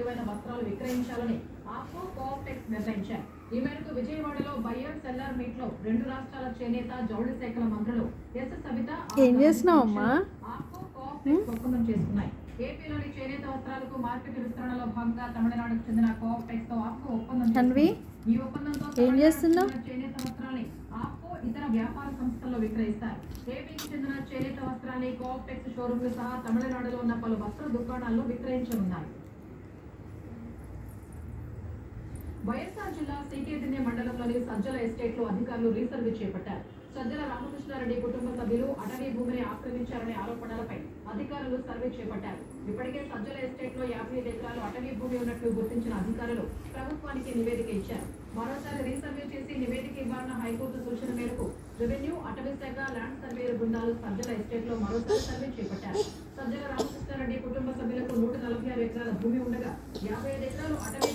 విలువైన వస్త్రాలు విక్రయించాలని ఆప్కో కోఆప్టెక్స్ నిర్ణయించారు. ఈ మేరకు విజయవాడలో బయ్యర్ సెల్లర్ మీట్ లో 2 రాష్ట్రాల చేనేత జౌళి శాఖల మంత్రులు ఎస్ సవిత ఆప్కో కోఆప్టెక్స్ ఒప్పందం చేసుకున్నాయి. ఏపీలోని చేనేత వస్త్రాలకు మార్కెట్ విస్తరణలో భాగంగా తమిళనాడుకు చెందిన కోఆప్టెక్స్ తో ఆప్కో ఒప్పందం చేసుకుంది. ఈ ఒప్పందంతో చేనేత వస్త్రాన్ని ఆప్కో ఇతర వ్యాపార సంస్థల్లో విక్రయిస్తారు. ఏపీకి చెందిన చేనేత వస్త్రాన్ని కోఆప్టెక్స్ షోరూమ్లు సహా తమిళనాడులో ఉన్న పలు వస్త్ర దుకాణాల్లో విక్రయించనున్నారు. వైఎస్ఆర్ జిల్లా సీకేదిన్నె మండలంలోని సజ్జల ఎస్టేట్ లో అధికారులు రీసర్వే చేపట్టారు. సజ్జల రామకృష్ణారెడ్డి కుటుంబ సభ్యులు అటవీ భూమిని ఆక్రమించారనే ఆరోపణలపై అధికారులు సర్వే చేపట్టారు. ఇప్పటికే సజ్జల ఎస్టేట్ లో 55 ఎకరాలు అటవీ భూమి ఉన్నట్లు గుర్తించిన అధికారులు ప్రభుత్వానికి నివేదిక ఇచ్చారు. మరోసారి రీసర్వే చేసి నివేదిక ఇవ్వాలన్న హైకోర్టు సూచన మేరకు రెవెన్యూ, అటవీ శాఖ, ల్యాండ్ సర్వేయర్ బృందాలు సజ్జల ఎస్టేట్ లో మరోసారి సర్వే చేపట్టారు. సజ్జల రామకృష్ణారెడ్డి కుటుంబ సభ్యులకు 146 ఎకరాల భూమి ఉండగా 55 ఎకరాలు అటవీ